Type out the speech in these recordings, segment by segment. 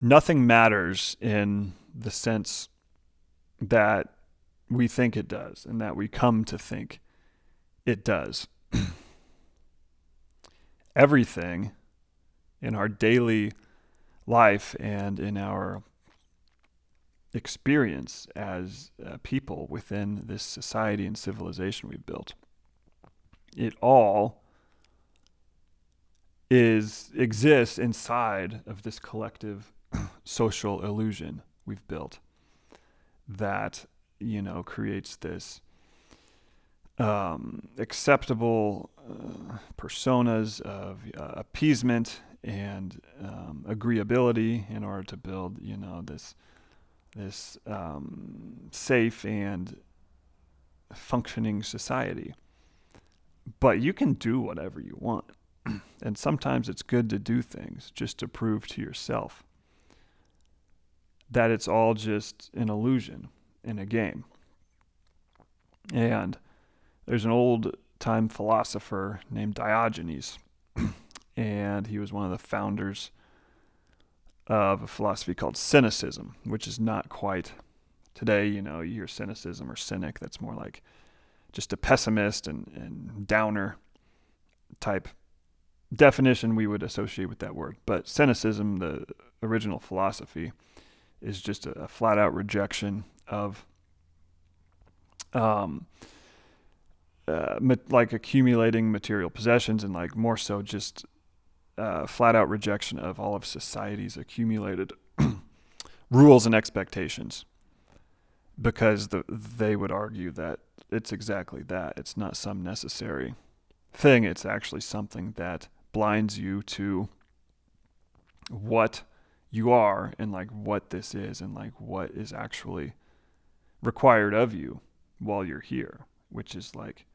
nothing matters in the sense that we think it does and that we come to think it does. Everything in our daily life and in our experience as people within this society and civilization we've built, it all exists inside of this collective social illusion we've built that, creates this acceptable personas of appeasement and agreeability in order to build, this safe and functioning society. But you can do whatever you want. And sometimes it's good to do things just to prove to yourself that it's all just an illusion in a game. And there's an old-time philosopher named Diogenes, and he was one of the founders of a philosophy called cynicism, which is not quite today, you hear cynicism or cynic, that's more like just a pessimist and downer type definition we would associate with that word. But cynicism, the original philosophy, is just a flat out rejection of like accumulating material possessions, and like more so just flat out rejection of all of society's accumulated rules and expectations, because they would argue that it's exactly that. It's not some necessary thing. It's actually something that blinds you to what you are and like what this is and like what is actually required of you while you're here, which is like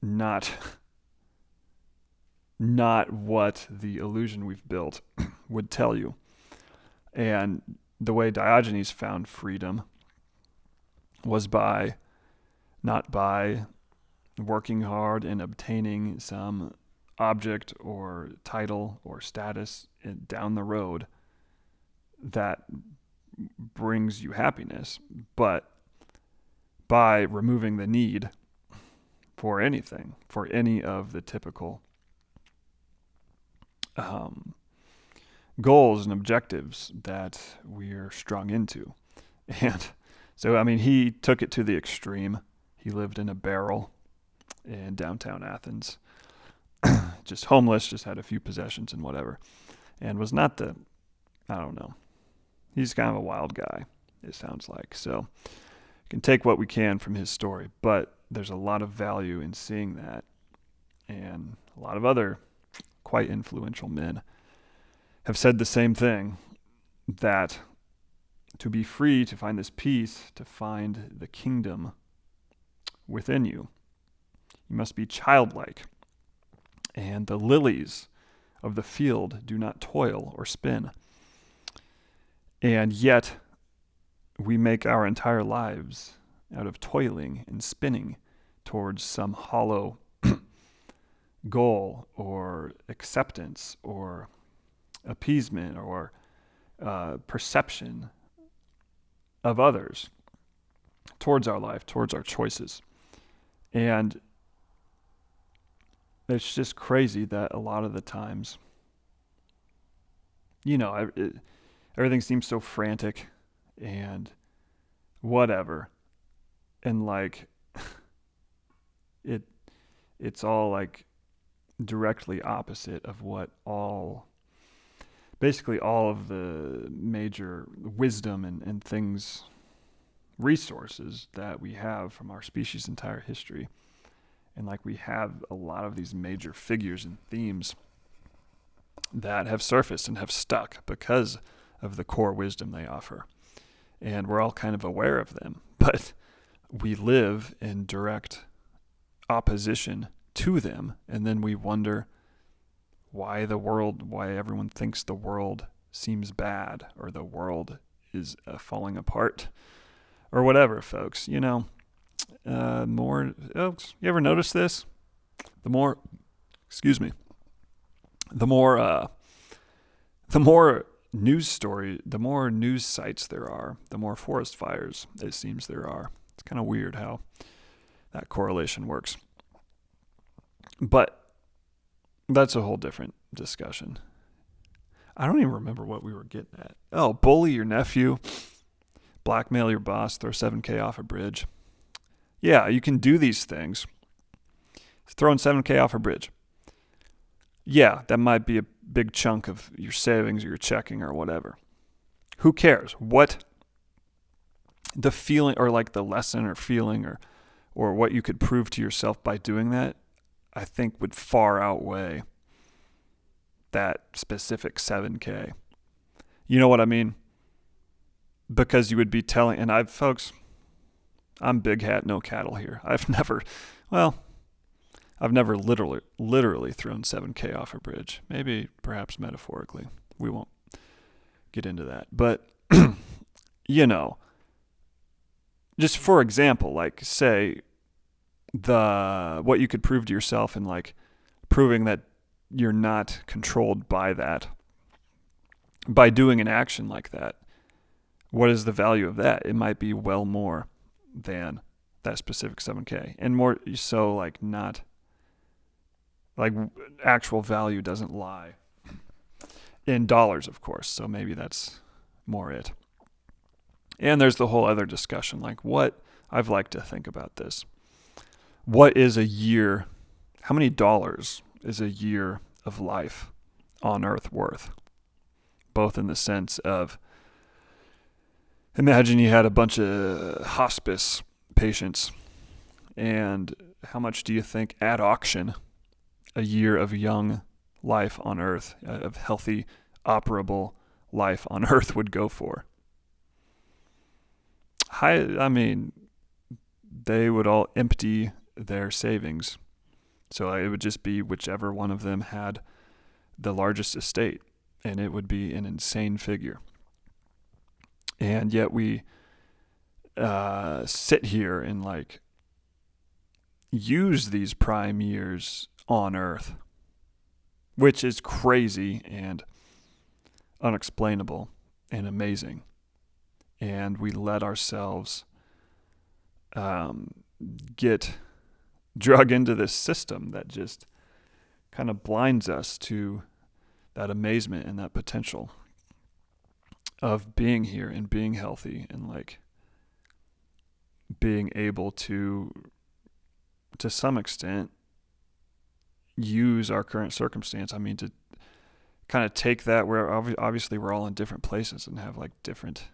not what the illusion we've built would tell you. And the way Diogenes found freedom was not by working hard and obtaining some object or title or status down the road that brings you happiness, but by removing the need for anything, for any of the typical goals and objectives that we're strung into. And so, he took it to the extreme. He lived in a barrel in downtown Athens, just homeless, just had a few possessions and whatever, and was not I don't know. He's kind of a wild guy, it sounds like. So you can take what we can from his story, but there's a lot of value in seeing that. And a lot of other quite influential men have said the same thing, that to be free, to find this peace, to find the kingdom within you, you must be childlike. And the lilies of the field do not toil or spin. And yet we make our entire lives out of toiling and spinning towards some hollow goal or acceptance or appeasement or perception of others towards our life, towards our choices. And it's just crazy that a lot of the times, everything seems so frantic and whatever. And like, it's all like directly opposite of what basically all of the major wisdom and things, resources that we have from our species' entire history. And like, we have a lot of these major figures and themes that have surfaced and have stuck because of the core wisdom they offer. And we're all kind of aware of them, but we live in direct opposition to them. And then we wonder why everyone thinks the world seems bad, or the world is falling apart, or whatever, folks. You ever notice this? The more news story, the more news sites there are, the more forest fires it seems there are. It's kind of weird how that correlation works. But that's a whole different discussion. I don't even remember what we were getting at. Oh, bully your nephew, blackmail your boss, throw 7K off a bridge. Yeah, you can do these things. Throwing 7K off a bridge. Yeah, that might be a big chunk of your savings or your checking or whatever. Who cares? What the feeling or like the lesson or feeling or what you could prove to yourself by doing that, I think would far outweigh that specific 7K. You know what I mean? Because you would be telling, and I'm big hat, no cattle here. I've never literally thrown 7K off a bridge. Maybe, perhaps metaphorically. We won't get into that. But, just for example, like say what you could prove to yourself and like proving that you're not controlled by that, by doing an action like that. What is the value of that? It might be well more than that specific 7K, and more so like not like actual value doesn't lie in dollars, of course. So maybe that's more it. And there's the whole other discussion, like what I've liked to think about this. What is a year? How many dollars is a year of life on earth worth? Both in the sense of, imagine you had a bunch of hospice patients, and how much do you think at auction a year of young life on earth, of healthy, operable life on earth would go for? I mean, they would all empty their savings. So it would just be whichever one of them had the largest estate, and it would be an insane figure. And yet we sit here and like use these prime years on earth, which is crazy and unexplainable and amazing. And we let ourselves get drug into this system that just kind of blinds us to that amazement and that potential of being here and being healthy and like being able to some extent use our current circumstance. I mean, to kind of take that where obviously we're all in different places and have like different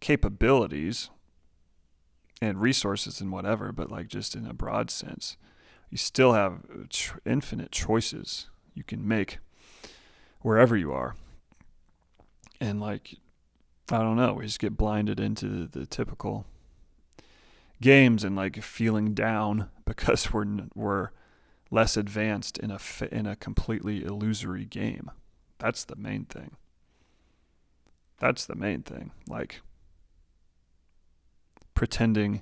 capabilities and resources and whatever, but like just in a broad sense, you still have infinite choices you can make wherever you are. And like, I don't know, we just get blinded into the typical games and like feeling down because we're less advanced in a completely illusory game. That's the main thing. Like pretending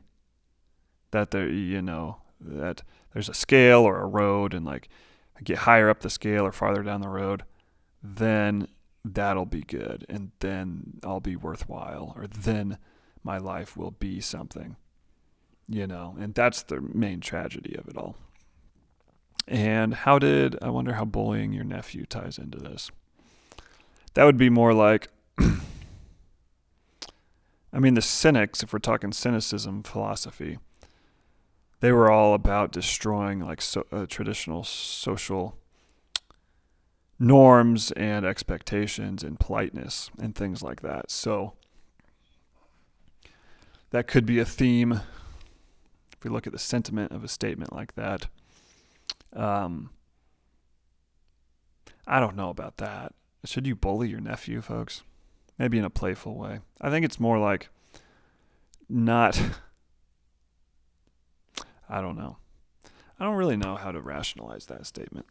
that that there's a scale or a road, and like I get higher up the scale or farther down the road, then that'll be good, and then I'll be worthwhile, or then my life will be something, and that's the main tragedy of it all. And I wonder how bullying your nephew ties into this. That would be more like, I mean, the cynics, if we're talking cynicism philosophy, they were all about destroying like traditional social norms and expectations and politeness and things like that. So that could be a theme if we look at the sentiment of a statement like that. I don't know about that. Should you bully your nephew, folks? Maybe in a playful way. I think it's more like not... I don't know. I don't really know how to rationalize that statement.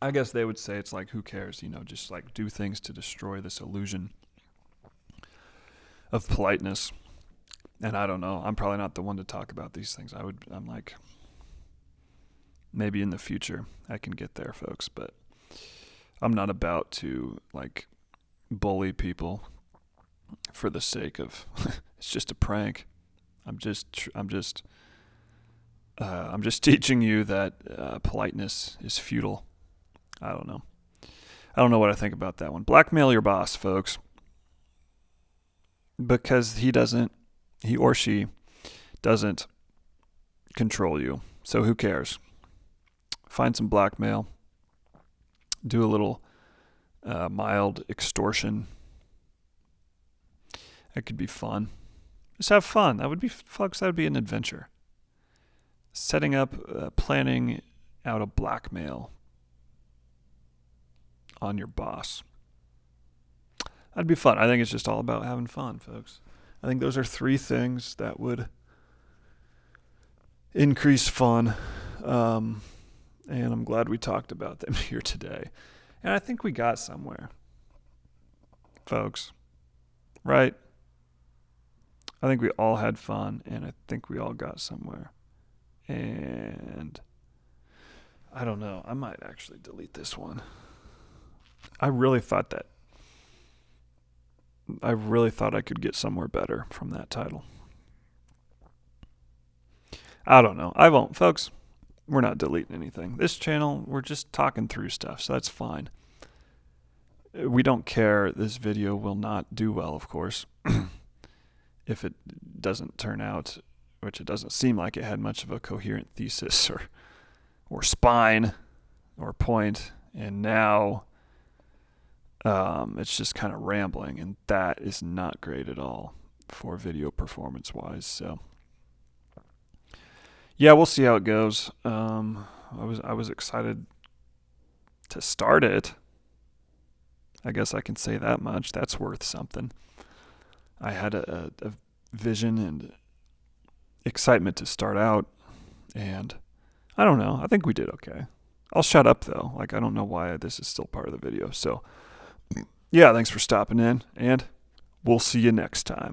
I guess they would say it's like, who cares? Just like do things to destroy this illusion of politeness. And I don't know. I'm probably not the one to talk about these things. I'm like, maybe in the future I can get there, folks, but I'm not about to like bully people for the sake of it's just a prank. I'm just teaching you that politeness is futile. I don't know. I don't know what I think about that one. Blackmail your boss, folks, because he or she doesn't control you. So who cares? Find some blackmail. Do a little mild extortion. That could be fun. Just have fun. Folks, that would be an adventure. Setting up, planning out a blackmail on your boss. That'd be fun. I think it's just all about having fun, folks. I think those are 3 things that would increase fun. And I'm glad we talked about them here today. And I think we got somewhere, folks. Right? I think we all had fun, and I think we all got somewhere. And I don't know. I might actually delete this one. I really thought I could get somewhere better from that title. I don't know. I won't, folks. We're not deleting anything. This channel, we're just talking through stuff, so that's fine. We don't care. This video will not do well, of course, if it doesn't turn out, which it doesn't seem like it had much of a coherent thesis or spine or point, and now it's just kind of rambling, and that is not great at all for video performance-wise, so... Yeah, we'll see how it goes. I was excited to start it. I guess I can say that much. That's worth something. I had a vision and excitement to start out, and I don't know. I think we did okay. I'll shut up, though. Like, I don't know why this is still part of the video. So, yeah, thanks for stopping in, and we'll see you next time.